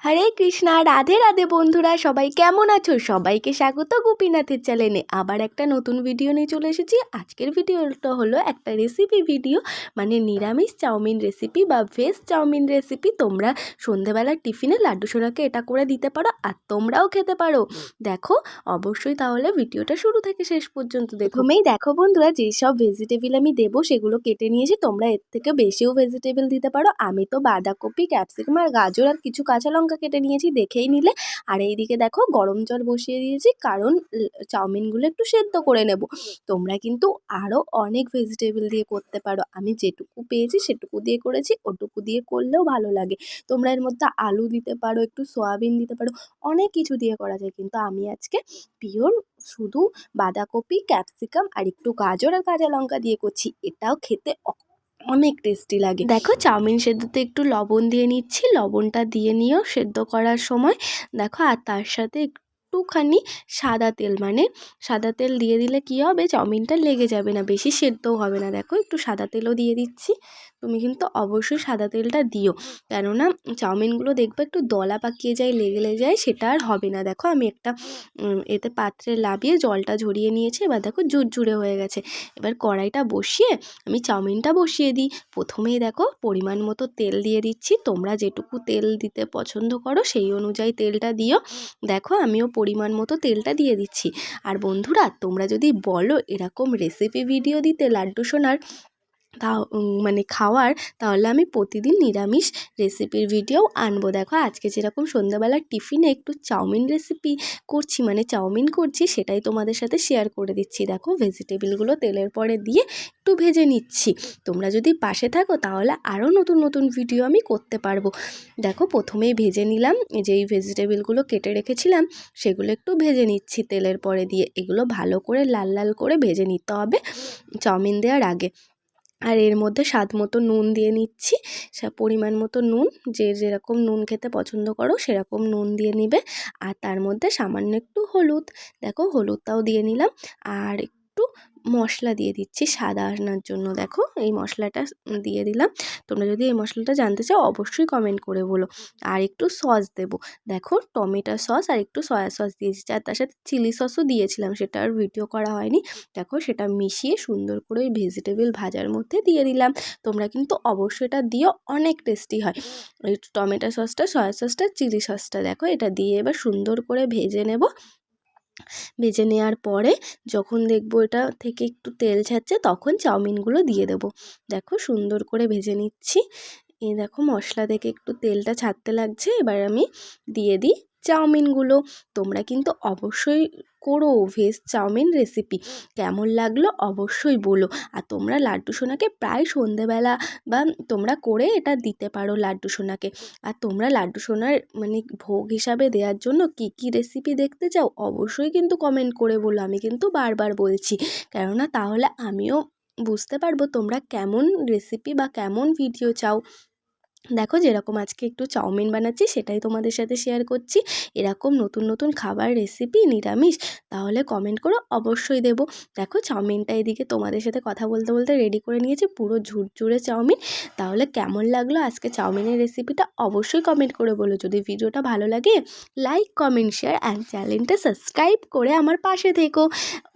হরে কৃষ্ণা, রাধে রাধে বন্ধুরা, সবাই কেমন আছো? সবাইকে স্বাগত গোপীনাথের চ্যানেলে। আবার একটা নতুন ভিডিও নিয়ে চলে এসেছি। আজকের ভিডিওটা হলো একটা রেসিপি ভিডিও, মানে নিরামিষ চাউমিন রেসিপি বা ভেজ চাউমিন রেসিপি। তোমরা সন্ধেবেলার টিফিনে লাড্ডু সোনাকে এটা করে দিতে পারো, আর তোমরাও খেতে পারো। দেখো অবশ্যই, তাহলে ভিডিওটা শুরু থেকে শেষ পর্যন্ত দেখো। প্রথমেই দেখো বন্ধুরা, যেসব ভেজিটেবল আমি দেবো সেগুলো কেটে নিয়েছি। তোমরা এর থেকে বেশিও ভেজিটেবল দিতে পারো। আমি তো বাঁধাকপি, ক্যাপসিকাম আর গাজর আর কিছু কাঁচা লঙ্কা কেটে নিয়েছি, দেখেই নিলে। আর এইদিকে দেখো গরম জল বসিয়ে দিয়েছি, কারণ চাউমিনগুলো একটু সেদ্ধ করে নেব। তোমরা কিন্তু আরও অনেক ভেজিটেবল দিয়ে করতে পারো। আমি যেটুকু পেয়েছি সেটুকু দিয়ে করেছি, ওটুকু দিয়ে করলেও ভালো লাগে। তোমরা এর মধ্যে আলু দিতে পারো, একটু সয়াবিন দিতে পারো, অনেক কিছু দিয়ে করা যায়। কিন্তু আমি আজকে পিওর শুধু বাঁধাকপি, ক্যাপসিকাম আর একটু গাজর আর কাঁচা লঙ্কা দিয়ে করছি। এটাও খেতে অনেক টেস্টি লাগে। দেখো চাউমিন সেদ্ধতে একটু লবণ দিয়ে নিচ্ছি। লবণটা দিয়ে নিয়েও সেদ্ধ করার সময় দেখো, আর তার সাথে একটুখানি সাদা তেল, মানে সাদা তেল দিয়ে দিলে কি হবে, চাউমিনটা লেগে যাবে না, বেশি সেদ্ধও হবে না। দেখো একটু সাদা তেলও দিয়ে দিচ্ছি। তুমি কিন্তু অবশ্যই সাদা তেলটা দিও, কেননা চাউমিনগুলো দেখবে একটু দলা পাকিয়ে যায়, লেগে যায়, সেটা আর হবে না। দেখো আমি একটা এতে পাত্রে লাবিয়ে জলটা ঝরিয়ে নিয়েছি। এবার দেখো ঝুরঝুরে হয়ে গেছে। এবার কড়াইটা বসিয়ে আমি চাউমিনটা বসিয়ে দিই। প্রথমেই দেখো পরিমাণ মতো তেল দিয়ে দিচ্ছি। তোমরা যেটুকু তেল দিতে পছন্দ করো সেই অনুযায়ী তেলটা দিও। দেখো আমিও পরিমাণ মতো তেলটা দিয়ে দিচ্ছি। আর বন্ধুরা, তোমরা যদি বলো এরকম রেসিপি ভিডিও দিতে লাড্ডু সোনার, তাও মানে খাওয়ার, তাহলে আমি প্রতিদিন নিরামিষ রেসিপির ভিডিও আনবো। দেখো আজকে যেরকম সন্ধ্যাবেলার টিফিনে একটু চাউমিন রেসিপি করছি, মানে চাউমিন করছি, সেটাই তোমাদের সাথে শেয়ার করে দিচ্ছি। দেখো ভেজিটেবলগুলো তেলের পরে দিয়ে একটু ভেজে নিচ্ছি। তোমরা যদি পাশে থাকো তাহলে আরও নতুন নতুন ভিডিও আমি করতে পারবো। দেখো প্রথমেই ভেজে নিলাম, যেই ভেজিটেবলগুলো কেটে রেখেছিলাম সেগুলো একটু ভেজে নিচ্ছি তেলের পরে দিয়ে। এগুলো ভালো করে লাল লাল করে ভেজে নিতে হবে চাউমিন দেওয়ার আগে। আর এর মধ্যে স্বাদ মতো নুন দিয়ে নিচ্ছি, পরিমাণ মতো নুন, যে যেরকম নুন খেতে পছন্দ করো সেরকম নুন দিয়ে নিবে। আর তার মধ্যে সামান্য একটু হলুদ, দেখো হলুদটাও দিয়ে নিলাম। আর একটু মশলা দিয়ে দিচ্ছি স্বাদ আনার জন্য। দেখো এই মশলাটা দিয়ে দিলাম। তোমরা যদি এই মশলাটা জানতে চাও অবশ্যই কমেন্ট করে বলো। আর একটু সস দেবো। দেখো টমেটো সস আর একটু সয়া সস দিয়েছি, আর তার সাথে চিলি সসও দিয়েছিলাম, সেটা আর ভিডিও করা হয়নি। দেখো সেটা মিশিয়ে সুন্দর করে ওই ভেজিটেবল ভাজার মধ্যে দিয়ে দিলাম। তোমরা কিন্তু অবশ্যই এটা দিও, অনেক টেস্টি হয়। ওই টমেটো সসটা, সয়া সসটা, চিলি সসটা, দেখো এটা দিয়ে এবার সুন্দর করে ভেজে নেব। ভেজে নেওয়ার পরে যখন দেখবো এটা থেকে একটু তেল ছাড়ছে, তখন চাউমিনগুলো দিয়ে দেবো। দেখো সুন্দর করে ভেজে নিচ্ছি। এই দেখো মশলা থেকে একটু তেলটা ছাড়তে লাগছে, এবার আমি দিয়ে দিই চাউমিনগুলো। তোমরা কিন্তু অবশ্যই করো ভেজ চাউমিন রেসিপি। কেমন লাগলো অবশ্যই বলো। আর তোমরা লাড্ডু সোনাকে প্রায় সন্ধেবেলা বা তোমরা করে এটা দিতে পারো লাড্ডু সোনাকে। আর তোমরা লাড্ডু সোনার মানে ভোগ হিসাবে দেওয়ার জন্য কি কি রেসিপি দেখতে চাও অবশ্যই কিন্তু কমেন্ট করে বলো। আমি কিন্তু বারবার বলছি, কেননা তাহলে আমিও বুঝতে পারবো তোমরা কেমন রেসিপি বা কেমন ভিডিও চাও। দেখো যেরকম আজকে একটু চাউমিন বানাচ্ছি সেটাই তোমাদের সাথে শেয়ার করছি। এরকম নতুন নতুন খাবার রেসিপি নিরামিষ তাহলে কমেন্ট করো, অবশ্যই দেবো। দেখো চাউমিনটা এদিকে তোমাদের সাথে কথা বলতে বলতে রেডি করে নিয়েছি, পুরো ঝুরঝুরে চাউমিন। তাহলে কেমন লাগলো আজকে চাউমিনের রেসিপিটা অবশ্যই কমেন্ট করে বলো। যদি ভিডিওটা ভালো লাগে লাইক, কমেন্ট, শেয়ার অ্যান্ড চ্যানেলটা সাবস্ক্রাইব করে আমার পাশে থেকো।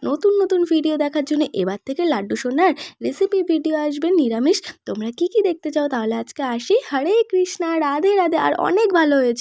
নতুন নতুন ভিডিও দেখার জন্য এবার থেকে লাড্ডু সোনার রেসিপি ভিডিও আসবে নিরামিষ। তোমরা কি কি দেখতে চাও? তাহলে আজকে আসি। হরে কৃষ্ণা, রাধে রাধে। আর অনেক ভালো হয়েছে।